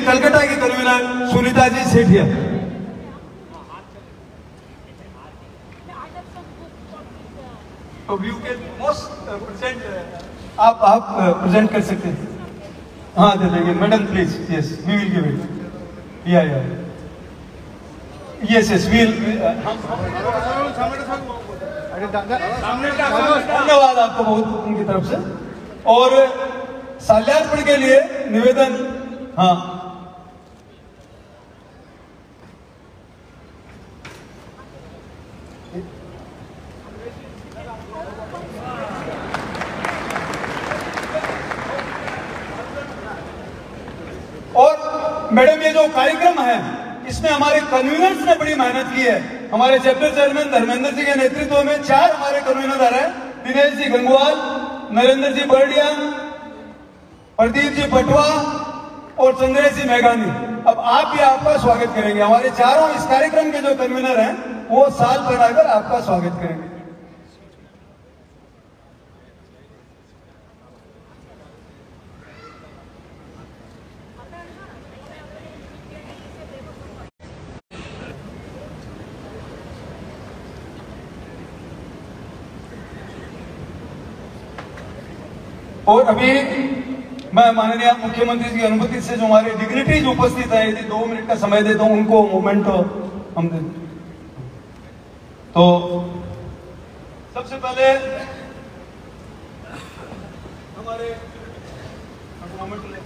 कलकत्ता की कन्वीनर सुनीता जी सेठिया। तो व्यू के मोस्ट प्रेजेंट आप प्रेजेंट कर सकते हैं। हाँ दे देंगे madam please. Yes we will give it. या यस यस वी विल। धन्यवाद आपको बहुत उनकी तरफ से। और साल्यार्पण के लिए निवेदन। हाँ और मैडम ये जो कार्यक्रम है इसमें हमारे कन्वीनर्स ने बड़ी मेहनत की है। हमारे चैप्टर चेयरमैन धर्मेंद्र जी के नेतृत्व में 4 हमारे कन्वीनर हैं। दिनेश जी गंगवाल, नरेंद्र जी बर्डिया, प्रदीप जी पटवा और चंद्रेश जी मेघानी। अब आप भी आपका स्वागत करेंगे। हमारे चारों इस कार्यक्रम के जो कन्वीनर हैं वो साल बनाकर आपका स्वागत करेंगे। और अभी मैं माननीय मुख्यमंत्री जी की अनुमति से जो हमारे डिग्निटरीज उपस्थित है, यदि 2 मिनट का समय देता हूं उनको मोमेंट हम दे। तो सबसे पहले हमारे मोमेंट ले।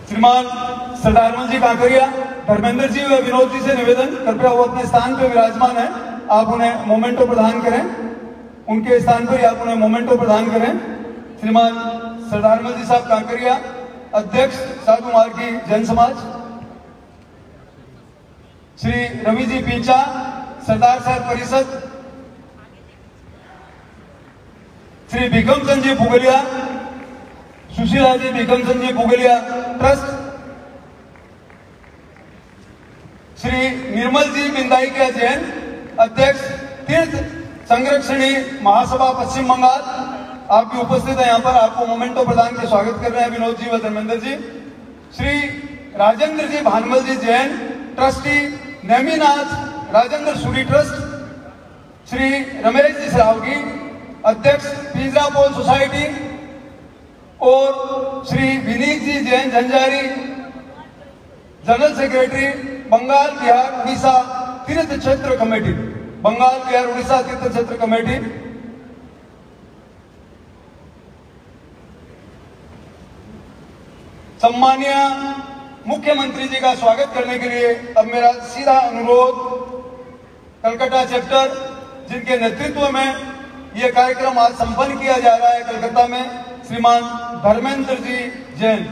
श्रीमान सरदारमल जी कांकरिया, धर्मेंद्र जी व विनोद जी से निवेदन, कृपया वो अपने स्थान पर विराजमान है, आप उन्हें मोमेंटो प्रदान करें। उनके स्थान पर ही आप उन्हें मोमेंटो प्रदान करें। श्रीमान सरदारमल जी साहब कांकरिया, अध्यक्ष साधु मार्गी जन समाज। श्री रवि जी पीचा, सरदार साहब परिषद। श्री भिकमचंद जी पुगलिया, सुशीला जी भिकमचंद जी पुगलिया ट्रस्ट। श्री निर्मल जी बिंदाईकिया जैन, अध्यक्ष तीर्थ संरक्षणी महासभा पश्चिम बंगाल। आप भी उपस्थित हैं यहाँ पर, आपको मोमेंटो प्रदान के स्वागत कर रहे हैं विनोद जी व धर्मेंद्र जी। श्री राजेंद्र जी भानमल जी जैन, ट्रस्टी नेमीनाथ राजेंद्र सूरी ट्रस्ट। श्री रमेश जी सरावगी, अध्यक्ष पिंजरापोल सोसाइटी। और श्री विनीत जी जैन झंझारी, जनरल सेक्रेटरी बंगाल बिहार उड़ीसा तीर्थ क्षेत्र कमेटी, बंगाल बिहार उड़ीसा तीर्थ क्षेत्र कमेटी। सम्मानीय मुख्यमंत्री जी का स्वागत करने के लिए अब मेरा सीधा अनुरोध कलकत्ता चैप्टर, जिनके नेतृत्व में यह कार्यक्रम आज संपन्न किया जा रहा है कलकत्ता में, श्रीमान धर्मेंद्र जी जैन।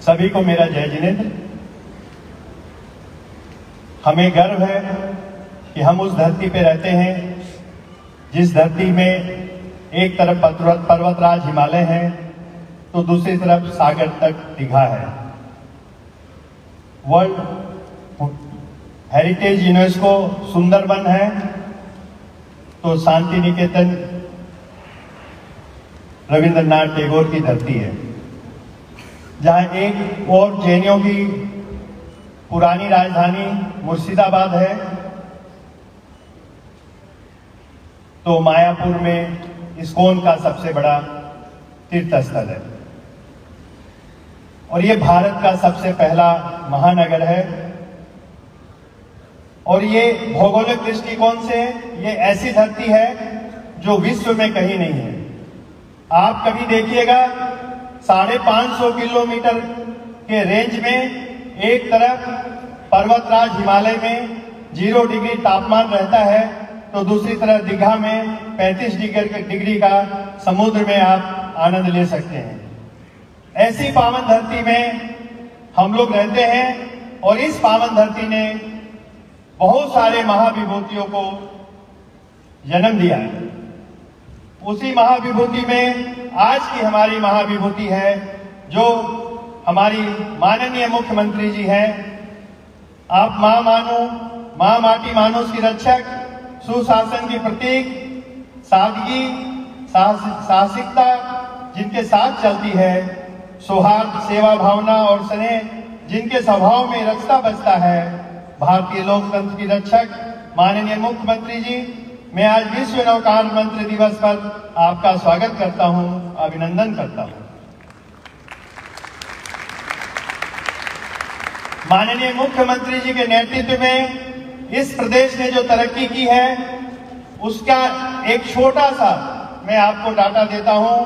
सभी को मेरा जय जिनेंद्र। हमें गर्व है कि हम उस धरती पे रहते हैं जिस धरती में एक तरफ पर्वतराज हिमालय है तो दूसरी तरफ सागर तक दीघा है। वर्ल्ड हेरिटेज यूनेस्को सुंदरबन है तो शांति निकेतन रविंद्रनाथ टैगोर की धरती है। जहां एक और जैनियों की पुरानी राजधानी मुर्शिदाबाद है तो मायापुर में इस्कॉन का सबसे बड़ा तीर्थ स्थल है और ये भारत का सबसे पहला महानगर है। और ये भौगोलिक दृष्टिकोण से ये ऐसी धरती है जो विश्व में कहीं नहीं है। आप कभी देखिएगा 550 किलोमीटर के रेंज में एक तरफ पर्वतराज हिमालय में 0 डिग्री तापमान रहता है तो दूसरी तरफ दीघा में 35 डिग्री का समुद्र में आप आनंद ले सकते हैं। ऐसी पावन धरती में हम लोग रहते हैं और इस पावन धरती ने बहुत सारे महाविभूतियों को जन्म दिया है। उसी महाविभूति में आज की हमारी महाविभूति है जो हमारी माननीय मुख्यमंत्री जी हैं। आप मां मानो, मां माटी मानुष की रक्षक, सुशासन की प्रतीक, सादगी, साहसिकता जिनके साथ चलती है, सौहार्द, सेवा भावना और स्नेह जिनके स्वभाव में रचता बसता है, भारतीय लोकतंत्र की रक्षक माननीय मुख्यमंत्री जी, मैं आज विश्व नौकार मंत्री दिवस पर आपका स्वागत करता हूं, अभिनंदन करता हूं। माननीय मुख्यमंत्री जी के नेतृत्व में इस प्रदेश ने जो तरक्की की है उसका एक छोटा सा मैं आपको डाटा देता हूं।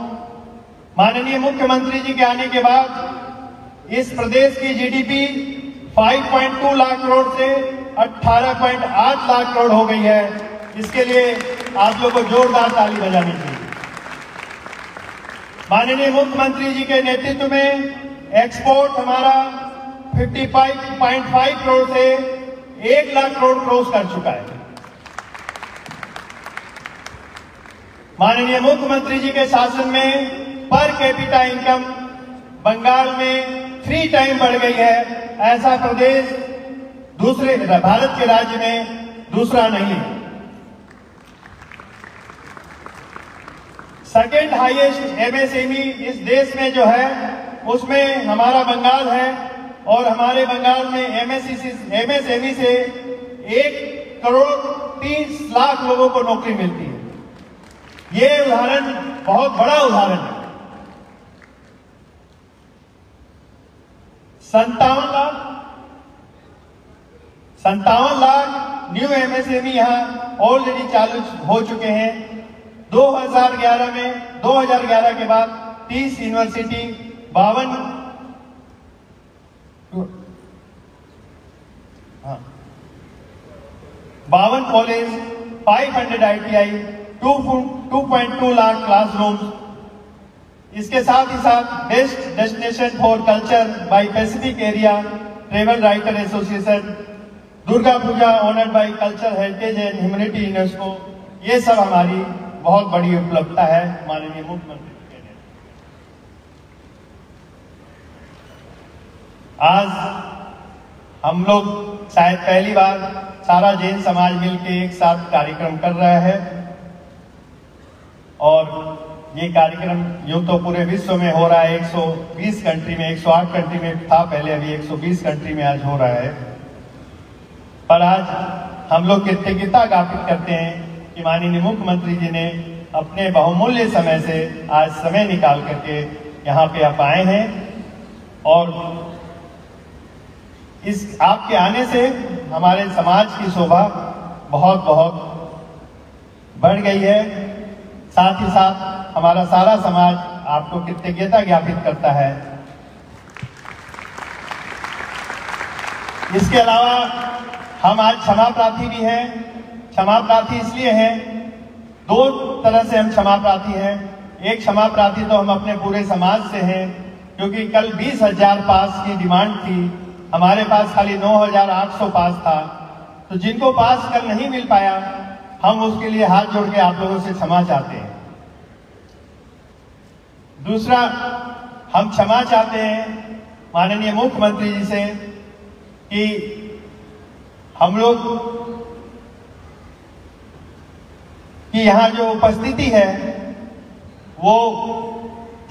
माननीय मुख्यमंत्री जी के आने के बाद इस प्रदेश की जीडीपी 5.2 लाख करोड़ से 18.8 लाख करोड़ हो गई है। इसके लिए आप लोगों को जोरदार ताली बजानी चाहिए। माननीय मुख्यमंत्री जी के नेतृत्व में एक्सपोर्ट हमारा 55.5 करोड़ से 1 लाख करोड़ क्रॉस कर चुका है। माननीय मुख्यमंत्री जी के शासन में पर कैपिटा इनकम बंगाल में 3 टाइम बढ़ गई है। ऐसा प्रदेश दूसरे भारत के राज्य में दूसरा नहीं है। सेकेंड हाईएस्ट एमएसएमई इस देश में जो है उसमें हमारा बंगाल है और हमारे बंगाल में एमएसएमई से 1 करोड़ 30 लाख लोगों को नौकरी मिलती है। ये उदाहरण बहुत बड़ा उदाहरण है। 57 लाख न्यू एमएसएमई यहां ऑलरेडी चालू हो चुके हैं। 2011 के बाद 30 university, 52 college, 500 ITI, 2.2 lakh classrooms. इसके साथ ही साथ best destination for culture by Pacific area travel writer association, Durga Puja honoured by culture heritage and humanity UNESCO. ये सब हमारी बहुत बड़ी उपलब्धता है माननीय मुख्यमंत्री के लिए। आज हम लोग शायद पहली बार सारा जैन समाज मिलकर एक साथ कार्यक्रम कर रहा है और ये कार्यक्रम यूं तो पूरे विश्व में हो रहा है। 120 कंट्री में, 108 कंट्री में था पहले, अभी 120 कंट्री में आज हो रहा है। पर आज हम लोग कृतज्ञता ज्ञापित करते हैं कि माननीय मुख्यमंत्री जी ने अपने बहुमूल्य समय से आज समय निकाल करके यहाँ पे आप आए हैं और इस आपके आने से हमारे समाज की शोभा बहुत बहुत बढ़ गई है। साथ ही साथ हमारा सारा समाज आपको कृतज्ञता ज्ञापित करता है। इसके अलावा हम आज क्षमा प्रार्थी भी हैं। क्षमा प्रार्थी इसलिए हैं, 2 तरह से हम क्षमा प्रार्थी हैं। एक क्षमा प्रार्थी तो हम अपने पूरे समाज से हैं, क्योंकि कल 20,000 पास की डिमांड थी, हमारे पास खाली 9,800 पास था। तो जिनको पास कल नहीं मिल पाया, हम उसके लिए हाथ जोड़ के आप लोगों से क्षमा चाहते हैं। दूसरा, हम क्षमा चाहते हैं माननीय मुख्यमंत्री जी से कि हम लोग की यहाँ जो उपस्थिति है वो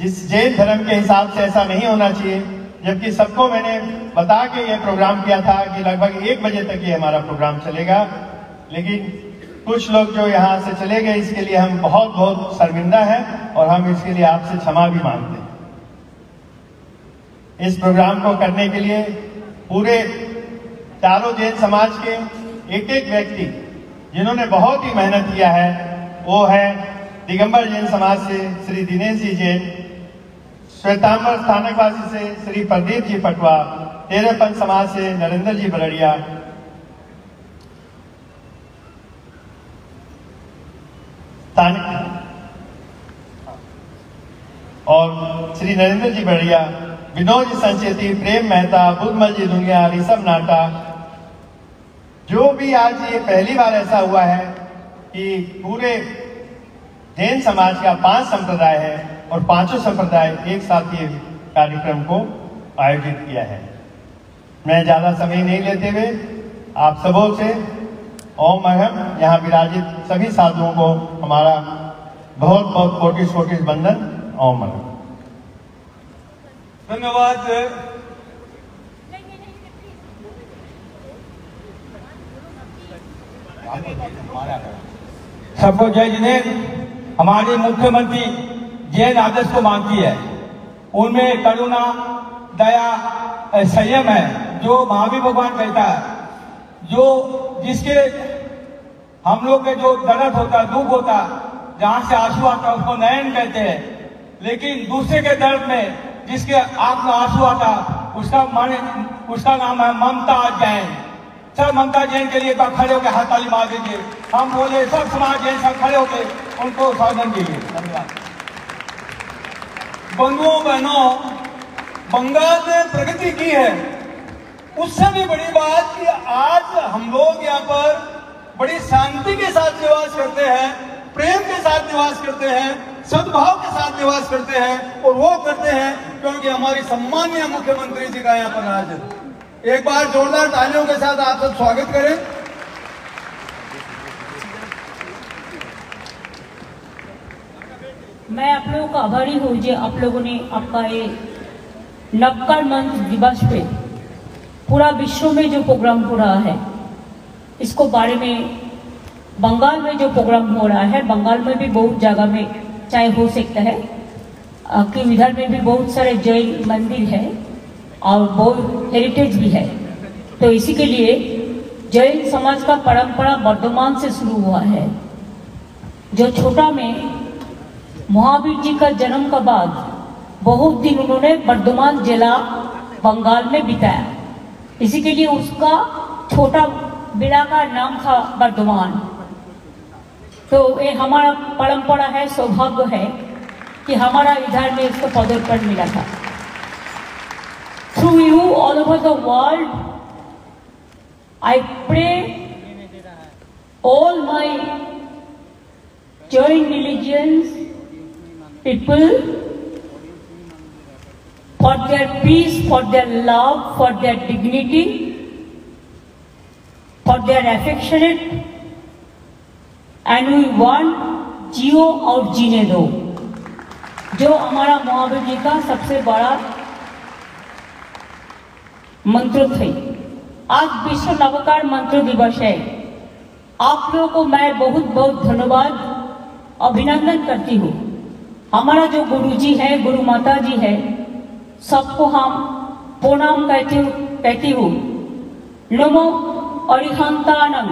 जिस जैन धर्म के हिसाब से ऐसा नहीं होना चाहिए। जबकि सबको मैंने बता के ये प्रोग्राम किया था कि लगभग 1 बजे तक ये हमारा प्रोग्राम चलेगा, लेकिन कुछ लोग जो यहाँ से चले गए, इसके लिए हम बहुत बहुत शर्मिंदा हैं और हम इसके लिए आपसे क्षमा भी मांगते हैं। इस प्रोग्राम को करने के लिए पूरे चारों जैन समाज के एक एक व्यक्ति जिन्होंने बहुत ही मेहनत किया है, वो है दिगंबर जैन समाज से श्री दिनेश जी जैन, श्वेतांबर स्थानकवासी से श्री प्रदीप जी पटवा, तेरहपंथ समाज से नरेंद्र जी बरड़िया, और श्री नरेंद्र जी बरड़िया, विनोद जी संचेती, प्रेम मेहता, बुद्धमल जी दुनिया, ऋषभ नाटा। जो भी आज ये पहली बार ऐसा हुआ है कि पूरे जैन समाज का 5 संप्रदाय है और पांचों संप्रदाय एक साथ ये कार्यक्रम को आयोजित किया है। मैं ज्यादा समय नहीं लेते हुए आप सबों से ओम अहम यहाँ विराजित सभी साधुओं को हमारा बहुत बहुत कोटि कोटि वंदन। ओम अहम। धन्यवाद। सबको जय जिनेन्द्र। हमारी मुख्यमंत्री जैन आदर्श को मानती है, उनमें करुणा, दया, संयम है, जो महावीर भगवान कहता है। जो जिसके हम लोग के जो दर्द होता है, दुख होता है, जहां से आंसू आता है उसको नयन कहते हैं, लेकिन दूसरे के दर्द में जिसके आंख में आंसू आता उसका नाम है ममता जैन। सर ममता जैन के लिए खड़े होकर हाथ ताली मार दीजिए। हम बोले सब समाज जैन सब खड़े होकर उनको स्वागत दीजिए। धन्यवाद। बंधुओं बहनों, बंगाल ने प्रगति की है। उससे भी बड़ी बात कि आज हम लोग यहाँ पर बड़ी शांति के साथ निवास करते हैं, प्रेम के साथ निवास करते हैं, सद्भाव के साथ निवास करते हैं, और वो करते हैं क्योंकि हमारी सम्मानीय मुख्यमंत्री जी का यहाँ पर राज है। एक बार जोरदार तालियों के साथ आप सब स्वागत करें। मैं आप लोगों का आभारी हूँ जो आप लोगों ने आपका ये नवकार मंच दिवस पे पूरा विश्व में जो प्रोग्राम हो रहा है, इसको बारे में बंगाल में जो प्रोग्राम हो रहा है, बंगाल में भी बहुत जगह में चाहे हो सकता है कि इधर में भी बहुत सारे जैन मंदिर है और बहुत हेरिटेज भी है। तो इसी के लिए जैन समाज का परंपरा वर्धमान से शुरू हुआ है। जो छोटा में महावीर जी का जन्म के बाद बहुत दिन उन्होंने वर्धमान जिला बंगाल में बिताया, इसी के लिए उसका छोटा बिला का नाम था वर्धमान। तो ये हमारा परंपरा है, सौभाग्य है कि हमारा इधर में इसको पदार्पण मिला था। Through you all over the world, I pray all my Jain religions people for their peace, for their love, for their dignity, for their affectionate, and we want जियो और जीने दो, जो हमारा महावीर जी का सबसे बड़ा मंत्र थे। आज विश्व नवकार मंत्र दिवस है। आप लोगों को मैं बहुत बहुत धन्यवाद अभिनंदन करती हूँ। हमारा जो गुरुजी है, गुरु माता जी है, सबको हम प्रणाम कहती हूँ। नमो अरिहंतानम,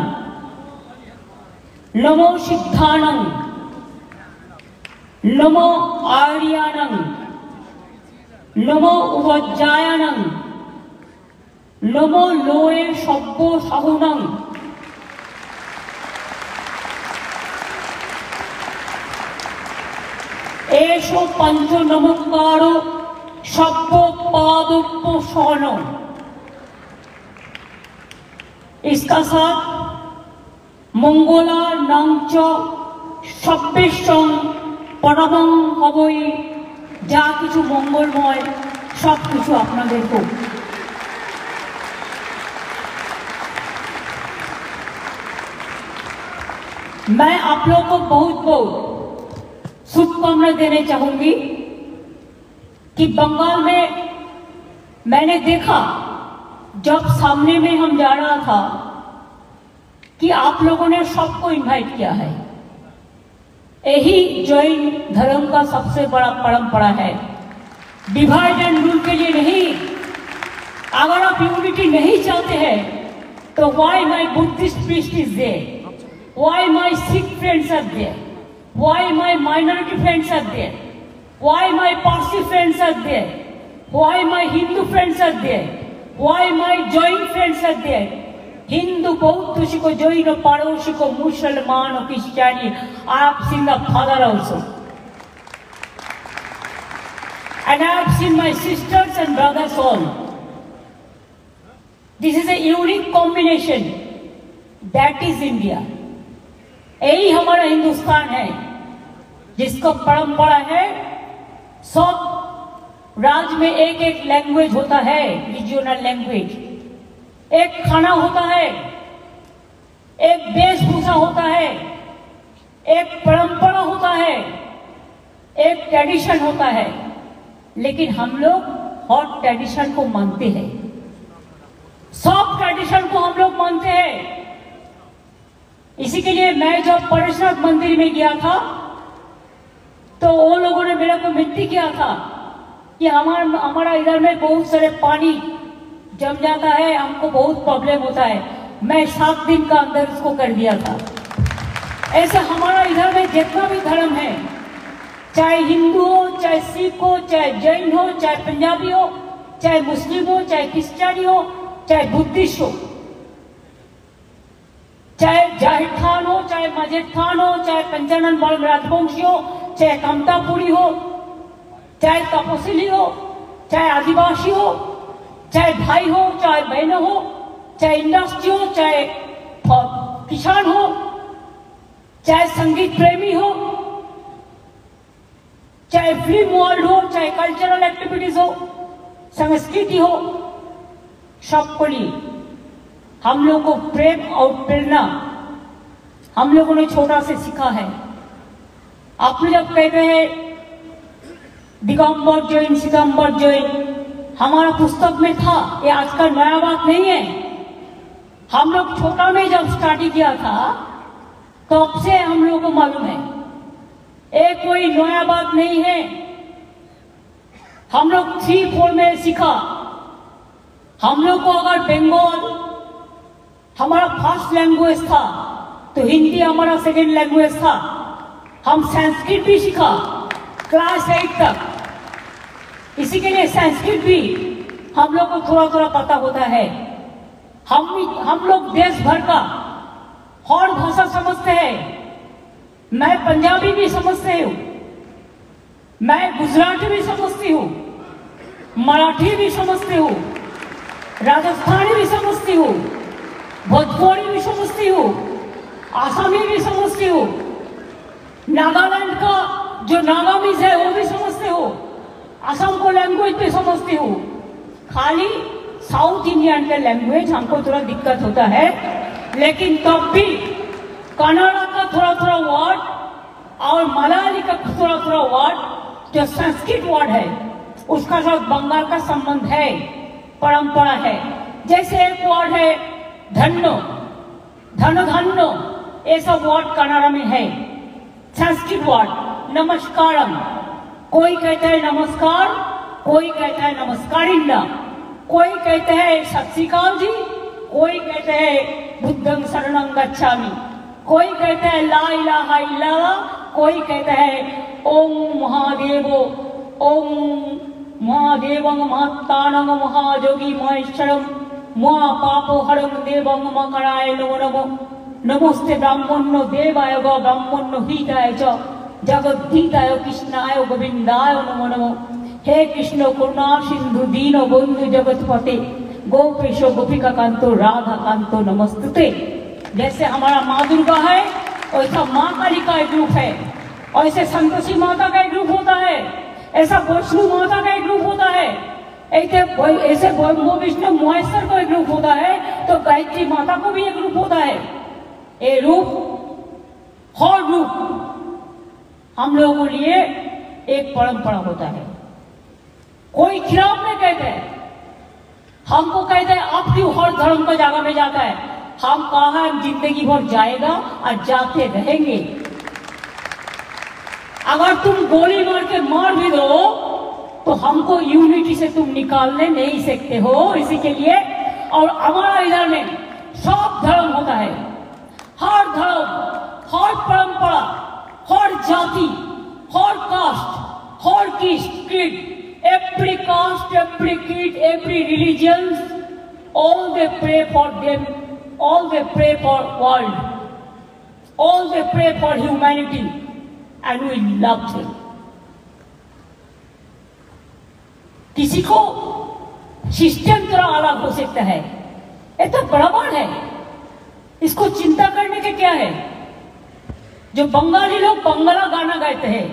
नमो सिद्धानम, नमो आर्यानम, नमो उवज्जायनम, नमो लोए सभ्य साहुनम। एषो पंच नमस्कारो सभ्य पादोपसरण। इसका साथ मंगला नांच सभ्येशं परमं हवई, जा किछु मंगलमय सब किछु आपनादेर को। मैं आप लोगों को बहुत बहुत शुभकामना देने चाहूंगी कि बंगाल में मैंने देखा जब सामने में हम जा रहा था कि आप लोगों ने सबको इनवाइट किया है। यही जैन धर्म का सबसे बड़ा परंपरा है। डिवाइड एंड रूल के लिए नहीं। अगर आप यूनिटी नहीं चाहते हैं तो why my Buddhist priest is there, why my Sikh friends are there, why my minority friends are there, why my Parsi friends are there, why my Hindu friends are there, why my Jain friends are there, Hindu, Bauddha, Sikh, Jain, Parsi, Muslim, Christian, I have seen the father also, and I have seen my sisters and brothers all. This is a unique combination. That is India. यही हमारा हिंदुस्तान है। जिसका परंपरा है, सब राज्य में एक एक लैंग्वेज होता है, रीजनल लैंग्वेज, एक खाना होता है, एक वेशभूषा होता है, एक परंपरा होता है, एक ट्रेडिशन होता है। लेकिन हम लोग हर ट्रेडिशन को मानते हैं, सब ट्रेडिशन को हम लोग मानते हैं। इसी के लिए मैं जब परेशनाथ मंदिर में गया था तो वो लोगों ने मेरे को विनती किया था कि हमारा इधर में बहुत सारे पानी जम जाता है, हमको बहुत प्रॉब्लम होता है। मैं 7 दिन का अंदर उसको कर दिया था। ऐसे हमारा इधर में जितना भी धर्म है, चाहे हिंदू हो, चाहे सिख हो, चाहे जैन हो, चाहे पंजाबी हो, चाहे मुस्लिम हो, चाहे क्रिश्चियनी हो, चाहे बुद्धिस्ट हो, चाहे जाहिर खान हो, चाहे मजिद खान हो, चाहे पंचानन बाल राजवंशी हो, चाहे कमतापुरी हो, चाहे तपस्विनी हो, चाहे आदिवासी हो, चाहे भाई हो, चाहे बहन हो, चाहे इंडस्ट्री हो, चाहे किसान हो, चाहे संगीत प्रेमी हो, चाहे फिल्म वर्ल्ड हो, चाहे कल्चरल एक्टिविटीज हो, संस्कृति हो, सबको लिए हम लोग को प्रेम और प्रेरणा हम लोगों ने छोटा से सीखा है। आप जब कहते हैं दिगंबर जैन, सितंबर जैन, हमारा पुस्तक में था, ये आज का नया बात नहीं है। हम लोग छोटा में जब स्टार्ट किया था तब से हम लोगों को मालूम है, ये कोई नया बात नहीं है। हम लोग 3-4 में सीखा। हम लोग को अगर बंगाल हमारा फर्स्ट लैंग्वेज था तो हिंदी हमारा सेकेंड लैंग्वेज था। हम संस्कृत भी सीखा क्लास 8 तक। इसी के लिए संस्कृत भी हम लोग को थोड़ा थोड़ा पता होता है। हम लोग देश भर का हर भाषा समझते हैं। मैं पंजाबी भी समझती हूँ, मैं गुजराती भी समझती हूँ, मराठी भी समझती हूँ, राजस्थानी भी समझती हूँ, भोजपुरी भी समझती हूँ, आसामी भी समझती हूँ, नागालैंड का जो नागामीज है वो भी समझती हूँ, असम को लैंग्वेज भी समझती हूँ। खाली साउथ इंडियन के लैंग्वेज हमको थोड़ा दिक्कत होता है, लेकिन तब भी कन्नड़ा का थोड़ा थोड़ा वर्ड और मलयाली का थोड़ा थोड़ा वर्ड जो संस्कृत वर्ड है उसका साथ बंगाल का संबंध है, परंपरा है। जैसे एक वर्ड है धन्नो, धनो, ये सब वर्ड कन्नड़ा में है। संस्कृत वर्ड नमस्कारम, कोई कहता है नमस्कार, कोई कहता है नमस्कारिंदा, कोई कहते हैं सत श्री अकाल जी, कोई कहते हैं बुद्धं शरणं गच्छामि, कोई कहते हैं ला इलाहा इल्लल्लाह, कोई कहते हैं ओम महादेवो, ओम महादेवं महत्तानं महाजोगी महेश्वरम महा पापो हरं देवं मकराय नमो नमो, नमोस्ते ब्राह्मणो देवाय ग ब्राह्मणो हिताय च जगद्धिताय कृष्णाय गोविंदाय नमो नमो। हे कृष्ण करुणा सिंधु दीनो बंधु जगतपते गोपेशो गोपिका कांतो राधा कांतो नमस्तुते। जैसे हमारा माँ दुर्गा है वैसा माँ काली का एक रूप है, ऐसे संतोषी माता का एक रूप होता है, ऐसा वैष्णो माता का एक रूप होता है, ऐसे विष्णु महेश्वर का एक रूप होता है, तो गायत्री माता को भी एक रूप होता है। ये रूप हर रूप हम लोगों के लिए एक परंपरा होता है। कोई खिलाफ नहीं कहते हैं, हमको कहते हैं आप क्यों हर धर्म का जगह में जाता है। हम कहा हम जिंदगी भर जाएगा और जाते रहेंगे। अगर तुम गोली मार के मार भी दो तो हमको यूनिटी से तुम निकालने नहीं सकते हो। इसी के लिए और हमारा इधर में सब धर्म होता है, हर धर्म, हर परंपरा, हर जाति, हर cast, her creed, every caste, every creed, every religion, all they pray for them, all they pray for world, all they pray for humanity, and we love them. किसी को सिस्टम थोड़ा अलग हो सकता है, ये तो बराबर है, इसको चिंता करने के क्या है। जो बंगाली लोग बंगला गाना गाते हैं,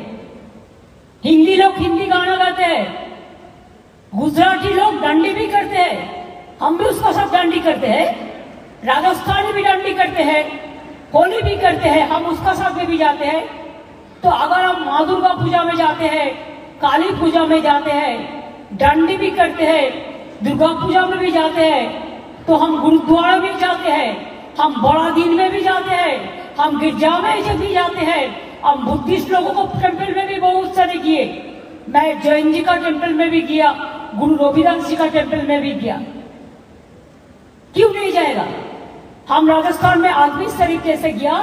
हिंदी लोग हिंदी गाना गाते हैं, गुजराती लोग डांडी भी करते हैं, हम भी उसका साथ डांडी करते हैं, राजस्थानी भी डांडी करते हैं, होली भी करते हैं, हम उसका साथ में भी जाते हैं। तो अगर हम माँ दुर्गा पूजा में जाते हैं, काली पूजा में जाते हैं, डांडी भी करते हैं, दुर्गा पूजा में भी जाते हैं, तो हम गुरुद्वारा भी जाते हैं, हम बड़ा दिन में भी जाते हैं, हम गिरजा में भी जाते हैं, हम बुद्धिस्ट लोगों को टेम्पल में भी बहुत सारे किए। मैं जैन जी का टेम्पल में भी गया, गुरु रविदास जी का टेम्पल में भी गया। क्यों नहीं जाएगा? हम राजस्थान में आदमी शरीफ कैसे गया,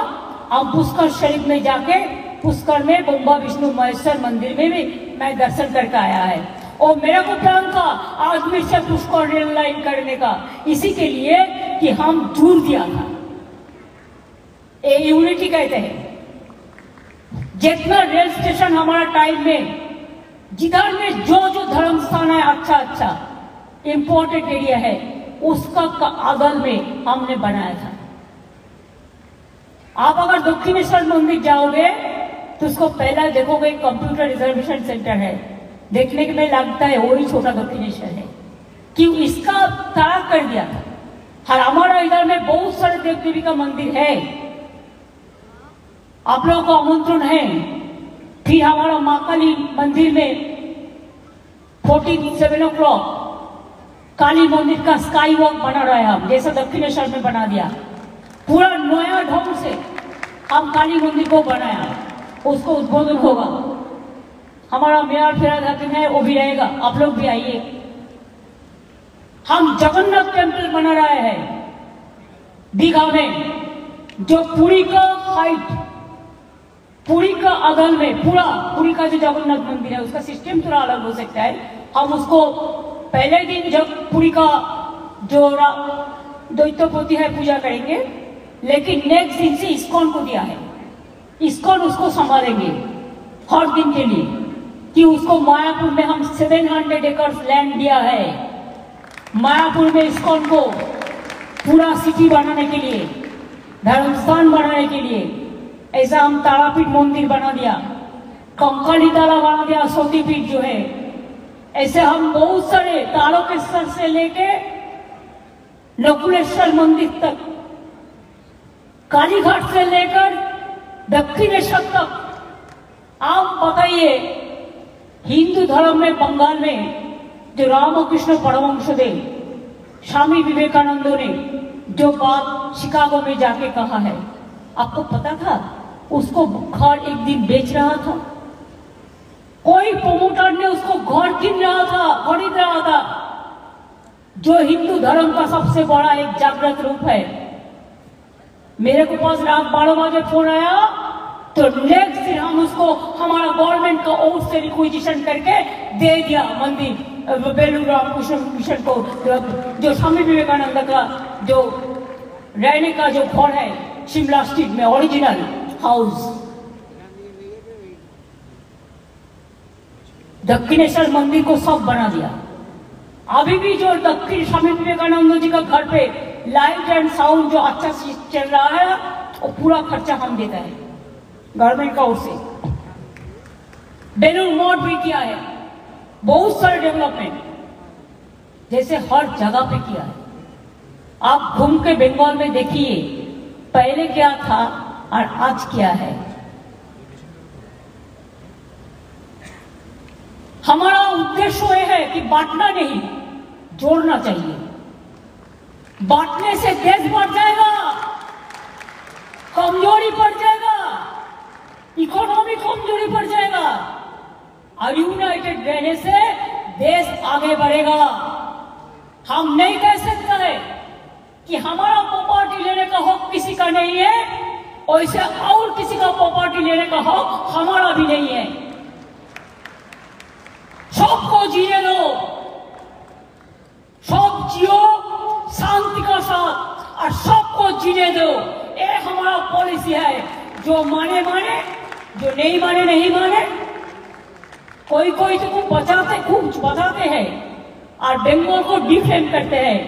हम पुष्कर शरीफ में जाके पुष्कर में बम्बा विष्णु महेश्वर मंदिर में भी मैं दर्शन करके आया है। और मेरा को प्लान था आजमेर से पुष्कर रेल लाइन करने का, इसी के लिए कि हम दूर दिया था। ये यूनिटी कहते हैं। जितना रेल स्टेशन हमारा टाइम में जिधर में जो जो धर्म स्थान है अच्छा अच्छा इंपॉर्टेंट एरिया है, उसका आगल में हमने बनाया था। आप अगर दक्षिणेश्वर मंदिर जाओगे तो उसको पहला देखोगे कंप्यूटर रिजर्वेशन सेंटर है, देखने के में लगता है वही छोटा दक्षिणेश्वर है। क्यों? इसका तारा कर दिया था। हर हमारा इधर में बहुत सारे देव देवी का मंदिर है, आप लोगों को आमंत्रण है। फिर हमारा माँ काली मंदिर में 47 o'clock काली मंदिर का स्काई वॉक बना रहा है, हम जैसा दक्षिणेश्वर में बना दिया। पूरा नया ढंग से हम काली मंदिर को बनाया, उसको उद्बोधन होगा। हमारा मेयर फेराधातन है, वो भी रहेगा, आप लोग भी आइए। हम जगन्नाथ टेम्पल बना रहे हैं दीघा में, जो पुरी का हाइट, पुरी का अगल में पूरा पुरी का जो जगन्नाथ मंदिर है उसका सिस्टम थोड़ा अलग हो सकता है। हम उसको पहले दिन जब पुरी का जो दैत्यपति है पूजा करेंगे, लेकिन नेक्स्ट दिन से इस्कॉन को दिया है, इस्कॉन उसको संभालेंगे हर दिन के लिए। कि उसको मायापुर में हम 700 एकड़ लैंड दिया है, मायापुर में इस्कॉन को पूरा सिटी बनाने के लिए, धर्मस्थान बनाने के लिए। ऐसा हम तारापीठ मंदिर बना दिया, कंकाली तारा बना दिया, सतीपीठ जो है। ऐसे हम बहुत सारे तारकेश्वर से लेके नकुलेश्वर मंदिर तक, कालीघाट से लेकर दक्षिणेश्वर तक। आप बताइए, हिंदू धर्म में बंगाल में जो रामकृष्ण परमहंसदेव, स्वामी विवेकानंद ने जो बात शिकागो में जाके कहा है, आपको पता था? उसको घर एक दिन बेच रहा था, कोई प्रमोटर ने उसको घर खरीद रहा था, जो हिंदू धर्म का सबसे बड़ा एक जागृत रूप है। मेरे को पास रात 12 बजे फोन आया, तो नेक्स्ट दिन हम उसको हमारा गवर्नमेंट का ओर से रिक्विजिशन करके दे दिया मंदिर बेलूर रामकृष्ण मिशन को, जो स्वामी विवेकानंद का जो रहने का जो घर है शिमला स्ट्रीट में, ओरिजिनल हाउस। दक्षिणेश्वर मंदिर को सब बना दिया। अभी भी जो दक्षिण स्वामी विवेकानंद जी का घर पे लाइट एंड साउंड जो अच्छा चल रहा है, वो पूरा खर्चा हम देता है गवर्नमेंट का ओर से। बेलूर मठ भी किया है, बहुत सारे डेवलपमेंट जैसे हर जगह पे किया है। आप घूम के बंगाल में देखिए पहले क्या था और आज क्या है। हमारा उद्देश्य यह है कि बांटना नहीं, जोड़ना चाहिए। बांटने से देश बढ़ जाएगा, कमजोरी पड़ जाएगा, इकोनॉमी कमजोरी पड़ जाएगा। और यूनाइटेड रहने से देश आगे बढ़ेगा। हम नहीं कह सकते कि हमारा प्रॉपर्टी लेने का हक किसी का नहीं है, वैसे और किसी का प्रॉपर्टी लेने का हक हमारा भी नहीं है। सबको जीने दो, सब जियो शांति का साथ और सबको जीने दो। ये हमारा पॉलिसी है। जो माने माने, जो नहीं माने नहीं माने। कोई कोई तो खूब बताते हैं और बंगाल को डिफेम करते हैं,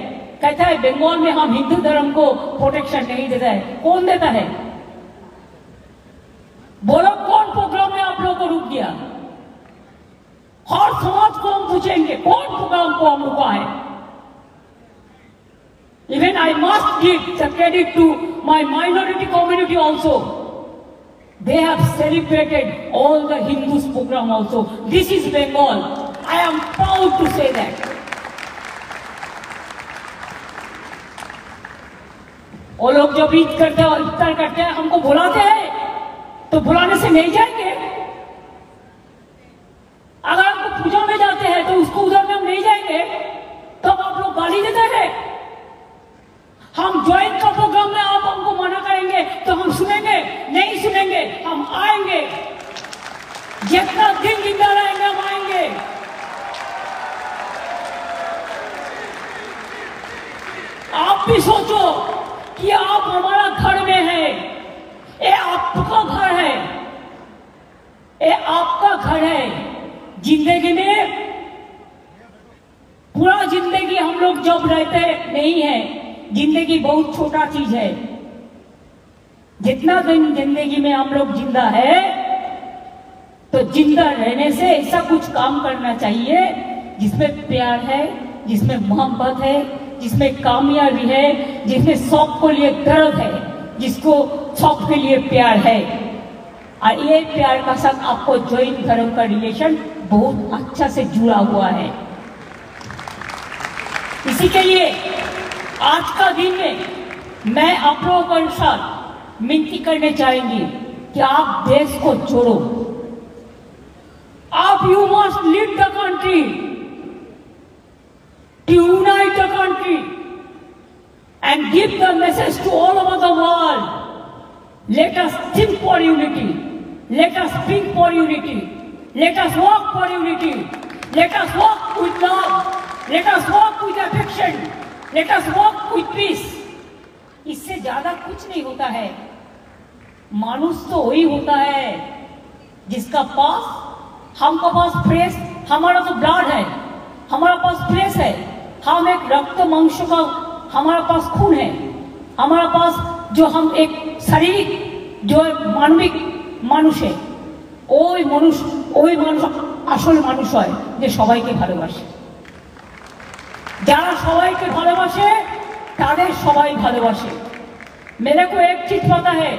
कहता है बंगाल में हम हिंदू धर्म को प्रोटेक्शन नहीं देता है। कौन देता है? गया। हर समाज को हम पूछेंगे कौन प्रोग्राम को हम रुका है। Even I must give the credit to my minority community also. They have celebrated all the Hindus program also. This is Bengal. I am proud to say that. वो लोग जब ईद करते हैं, इफ्तार करते हैं, हमको बुलाते हैं, तो बुलाने से नहीं जाएंगे। अगर आपको पूजा में जाते हैं तो उसको उधर में हम नहीं जाएंगे, तो आप लोग गाली देते हैं। हम ज्वाइन का प्रोग्राम में आप हमको मना करेंगे तो हम सुनेंगे नहीं सुनेंगे, हम आएंगे। जितना दिन जिंदा रहेंगे हम आएंगे। आप भी सोचो कि आप हमारा घर में है, ये आपका घर है, ये आपका घर है। जिंदगी में पूरा जिंदगी हम लोग जब रहते नहीं है, जिंदगी बहुत छोटा चीज है। जितना दिन जिंदगी में हम लोग जिंदा है, तो जिंदा रहने से ऐसा कुछ काम करना चाहिए जिसमें प्यार है, जिसमें मोहब्बत है, जिसमें कामयाबी है, जिसमें शौक को लिए दर्द है, जिसको शौक के लिए प्यार है। और ये प्यार का साथ आपको जैन धर्म का रिलेशन बहुत अच्छा से जुड़ा हुआ है। इसी के लिए आज का दिन में मैं आप लोगों के अनुसार विनती करने चाहेंगी कि आप देश को जोड़ो। आप you must lead the country, to unite the country and give the message to all over the world. Let us think for unity. Let us speak for unity. Let us walk for unity. Let us walk with love. Let us walk with affection. Let us walk with peace. इससे ज्यादा कुछ नहीं होता है। मानुष तो वही होता है जिसका पास, हमका पास फ्रेश, हमारा तो ब्लड है, हमारा पास फ्रेश है, हम एक रक्त मांस का, हमारा पास खून है, हमारा पास जो हम एक शारीरिक जो मानविक मानुष है, ওই মানুষ আসল মানুষ হয় যে সবাইকে ভালোবাসে। যারা সবাইকে ভালোবাসে তাদের সবাই ভালোবাসে। मेरे को एक चीज पता है,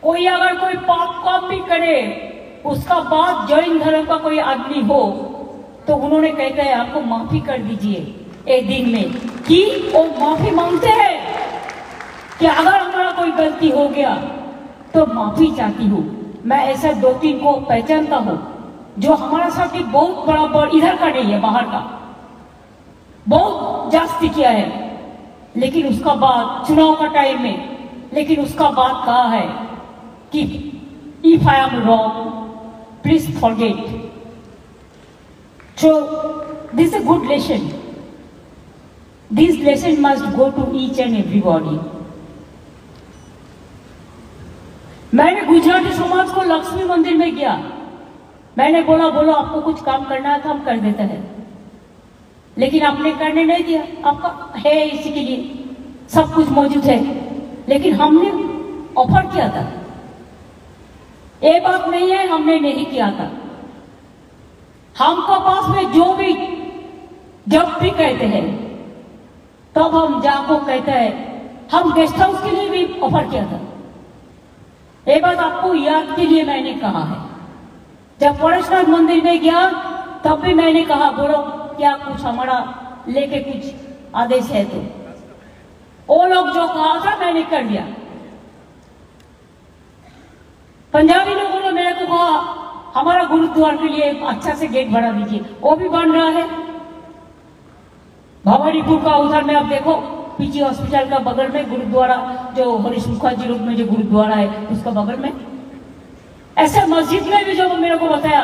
कोई अगर कोई पाप काम भी करे, उसका बाद जैन धर्म का कोई आदमी हो तो उन्होंने कहते हैं आपको माफी कर दीजिए एक दिन में, कि वो माफी मांगते हैं कि अगर हमारा कोई गलती हो गया तो माफी चाहती हूँ। मैं ऐसा 2-3 को पहचानता हूँ जो हमारा साथ एक बहुत बड़ा इधर का नहीं है, बाहर का बहुत जास्ती किया है, लेकिन उसका बाद चुनाव का टाइम में, लेकिन उसका बाद कहा है कि if I am wrong please forget. So this is a good lesson. This lesson must go to each and everybody. मैंने गुजराती समाज को लक्ष्मी मंदिर में गया, मैंने बोला बोलो आपको कुछ काम करना है तो हम कर देते हैं, लेकिन आपने करने नहीं दिया। आपका है इसी के लिए सब कुछ मौजूद है, लेकिन हमने ऑफर किया था, ये बात नहीं है हमने नहीं किया था। हमको पास में जो भी जब भी कहते हैं तब हम जाको कहते हैं, हम गेस्ट हाउस के लिए भी ऑफर किया था। ये बात आपको याद के लिए मैंने कहा है। जब परेशनाथ मंदिर में गया तब भी मैंने कहा बोलो क्या कुछ हमारा लेके कुछ आदेश है, तो वो लोग जो कहा था मैंने कर दिया। पंजाबी लोगों ने मेरे को कहा हमारा गुरुद्वार के लिए अच्छा से गेट बना दीजिए, वो भी बन रहा है। भवानीपुर का उधर में आप देखो, पीजी हॉस्पिटल का बगल में गुरुद्वारा, जो हरीश मुखर्जी रोड में जो गुरुद्वारा है उसका बगल में। ऐसे मस्जिद में भी जो मेरे को बताया,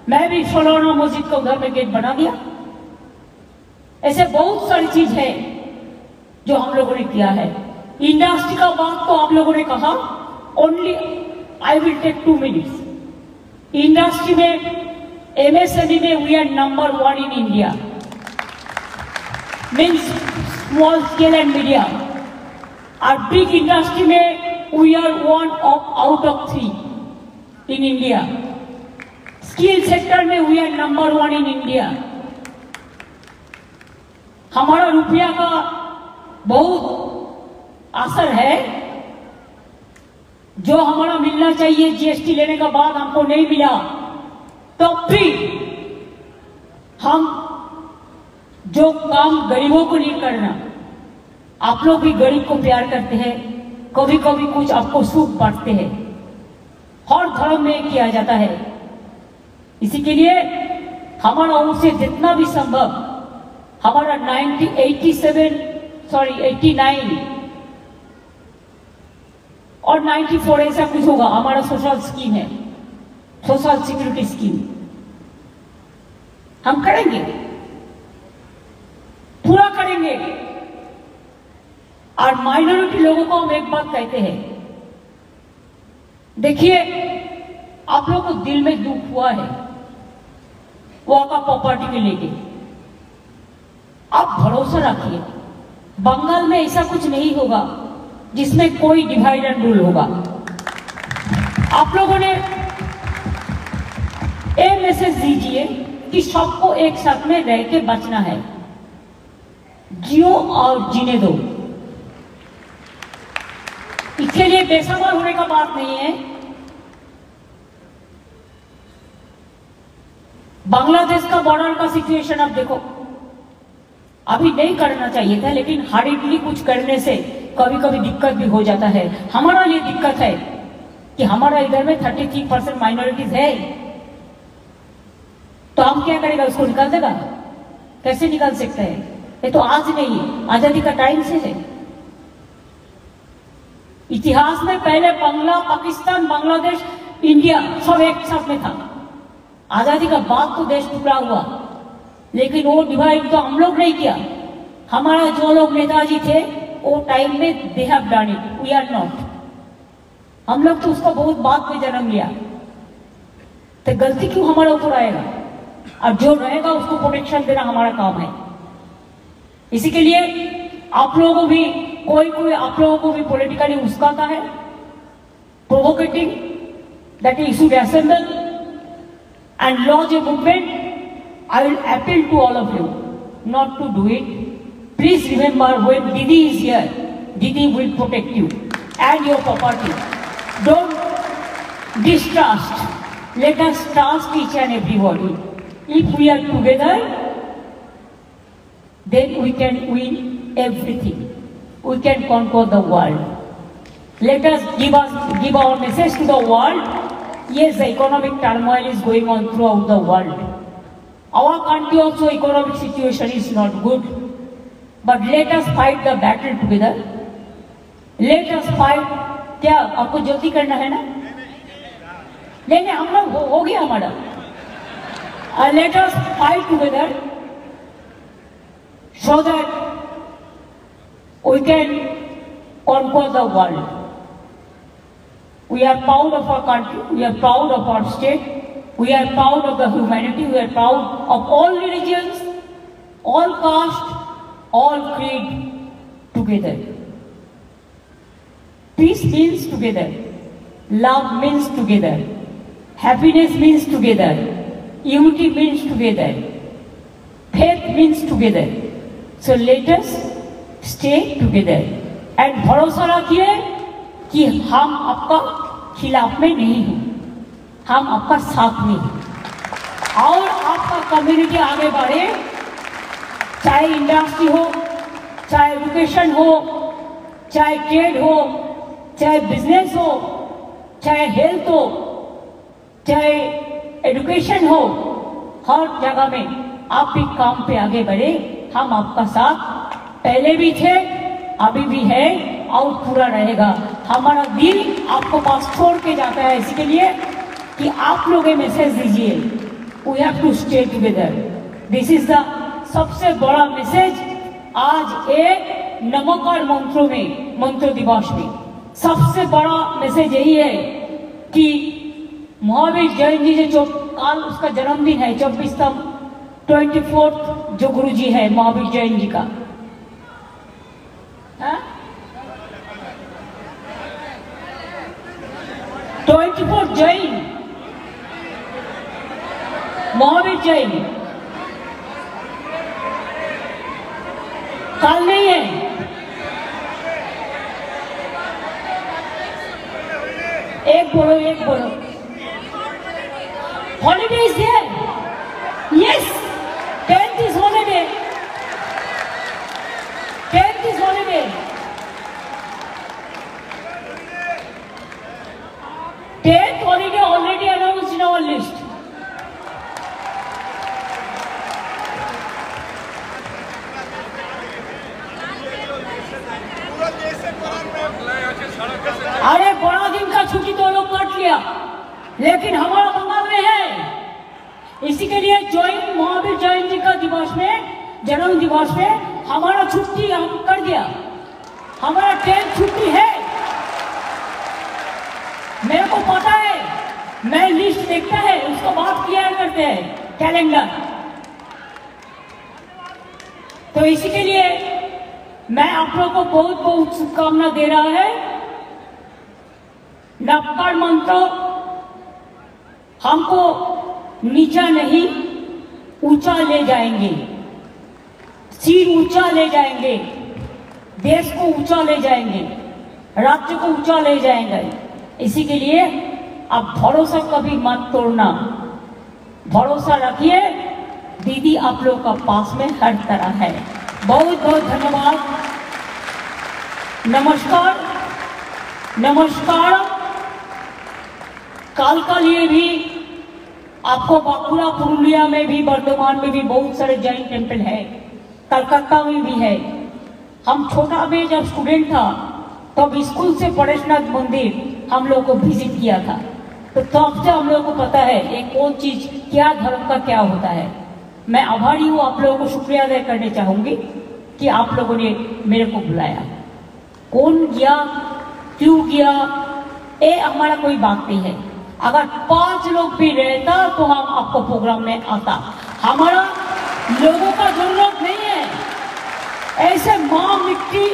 मैं भी फलौना मस्जिद का उधर में गेट बना दिया। ऐसे बहुत सारी चीज है जो हम लोगों ने किया है। इंडस्ट्री का बात तो आप लोगों ने कहा, only I will take 2 minutes. Industry में एमएसएमई में we are number 1 in India, means small scale and medium. और बिग इंडस्ट्री में we are 1 out of 3 in India. Skill sector में we are number 1 in India. हमारा रुपया का बहुत असर है, जो हमारा मिलना चाहिए जीएसटी लेने के बाद हमको नहीं मिला, तो भी हम जो काम गरीबों को नहीं करना, आप लोग भी गरीब को प्यार करते हैं, कभी कभी कुछ आपको सुख बांटते हैं, हर धर्म में किया जाता है। इसी के लिए हमारा ओर से जितना भी संभव, हमारा 89 और 94 ऐसा कुछ होगा, हमारा सोशल स्कीम है, सोशल सिक्योरिटी स्कीम हम करेंगे, पूरा करेंगे। और माइनॉरिटी लोगों को हम एक बात कहते हैं, देखिए आप लोगों को दिल में दुख हुआ है वो आपका प्रॉपर्टी के लेके, आप भरोसा रखिए बंगाल में ऐसा कुछ नहीं होगा जिसमें कोई डिवाइड एंड रूल होगा। आप लोगों ने ये मैसेज दीजिए कि सबको एक साथ में रह के बचना है, जियो और जीने दो। इसके लिए बेसब्र होने का बात नहीं है। बांग्लादेश का बॉर्डर का सिचुएशन आप देखो, अभी नहीं करना चाहिए था, लेकिन हॉरिडली कुछ करने से कभी कभी दिक्कत भी हो जाता है। हमारा लिए दिक्कत है कि हमारा इधर में 33% माइनॉरिटीज है, तो हम क्या करेगा, उसको निकाल देगा? कैसे निकाल सकते हैं? ये तो आज नहीं, आजादी का टाइम से है। इतिहास में पहले बांग्ला, पाकिस्तान, बांग्लादेश, इंडिया सब एक साथ में था। आजादी का बाद तो देश टुकड़ा हुआ, लेकिन वो डिवाइड तो हम लोग नहीं किया। हमारा जो लोग नेताजी थे वो टाइम में they have done it, we are not. हम लोग तो उसको बहुत बाद में जन्म लिया, तो गलती क्यों हमारे ऊपर आएगा? और जो रहेगा उसको प्रोटेक्शन देना हमारा काम है। इसी के लिए आप लोगों को भी कोई आप लोगों को भी पॉलिटिकली उस्काता है, provocating, that you should assemble and launch a movement. I will appeal to all of you not to do it. Please remember, when Didi is here, Didi will protect you and your property. Don't distrust. Let us trust each and everybody. If we are together, then we can win everything. We can conquer the world. Let us give our message to the world. Yes, the economic turmoil is going on throughout the world. Our country also economic situation is not good. But let us fight the battle together. Let us fight. क्या आपको जल्दी करना है ना? नहीं, हम लोग हो गया हमारा। Let us fight together so that we can conquer the world. We are proud of our country, we are proud of our state, we are proud of the humanity, we are proud of all religions, all caste, all creed together. Peace means together, love means together, happiness means together, unity means together, faith means together. So let us stay together and भरोसा रखिए कि हम आपका खिलाफ में नहीं हैं, हम आपका साथ में हैं। और आपका कम्युनिटी आगे बढ़े, चाहे इंडस्ट्री हो, चाहे एजुकेशन हो, चाहे ट्रेड हो, चाहे बिजनेस हो, चाहे हेल्थ हो, चाहे एजुकेशन हो, हर जगह में आप भी काम पे आगे बढ़े। हम आपका साथ पहले भी थे, अभी भी है और पूरा रहेगा। हमारा दिल आपको पास छोड़ के जाता है, इसके लिए कि आप लोग ये मैसेज दीजिए, we have to stay together. This is the सबसे बड़ा मैसेज आज एक नमोकार मंत्रों में, मंत्र दिवस में सबसे बड़ा मैसेज यही है कि महावीर जैन जी जो कल उसका जन्मदिन है, 24 जो गुरु जी है महावीर जैन जी का, 24 जैन महावीर जैन कल नहीं है। एक बोलो holiday is there. Yes 10th is holiday. 10th is holiday. 10th holiday already announced in our list. अरे बड़ा दिन का छुट्टी तो लोग काट लिया, लेकिन हमारा बंगाल में है। इसी के लिए महावीर जयंती का दिवस में, जन्म दिवस में हमारा छुट्टी हम कर दिया। हमारा 10th छुट्टी है। मेरे को पता है, मैं लिस्ट देखता है, उसको बाद क्लियर करते हैं कैलेंडर। तो इसी के लिए मैं आप लोगों को बहुत बहुत शुभकामना दे रहा है। नक्कड़ मंत्र हमको नीचा नहीं ऊंचा ले जाएंगे, सिर ऊंचा ले जाएंगे, देश को ऊंचा ले जाएंगे, राज्य को ऊंचा ले जाएंगे। इसी के लिए आप भरोसा कभी मत तोड़ना, भरोसा रखिए। दीदी आप लोग का पास में हर तरह है। बहुत बहुत धन्यवाद। नमस्कार नमस्कार। काल का लिए भी आपको बांकुड़ा पुरुलिया में भी, वर्धमान में भी बहुत सारे जैन टेम्पल है, कलकत्ता में भी है। हम छोटा में जब स्टूडेंट था तब स्कूल से परेशनाथ मंदिर हम लोग को विजिट किया था, तो तब से हम लोग को पता है ये कौन चीज क्या धर्म का क्या होता है। मैं आभारी हूँ, आप लोगों को शुक्रिया अदा करने चाहूंगी कि आप लोगों ने मेरे को बुलाया। कौन गया, क्यों गया, ये हमारा कोई बात नहीं है। अगर 5 लोग भी रहता तो हम आपको प्रोग्राम में आता। हमारा लोगों का जरूरत नहीं है, ऐसे माँ मिट्टी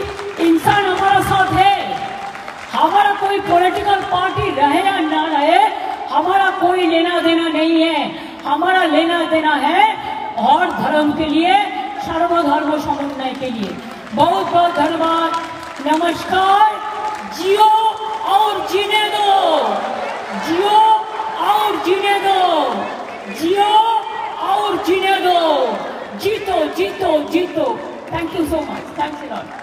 इंसान हमारा साथ है। हमारा कोई पॉलिटिकल पार्टी रहे या ना रहे, हमारा कोई लेना देना नहीं है। हमारा लेना देना है और धर्म के लिए, सर्वधर्म समन्वय के लिए। बहुत बहुत धन्यवाद। नमस्कार। जियो और जीने दो, जियो और जीने दो, जियो और जीने दो, जीतो जीतो जीतो। Thank you so much. Thanks a lot.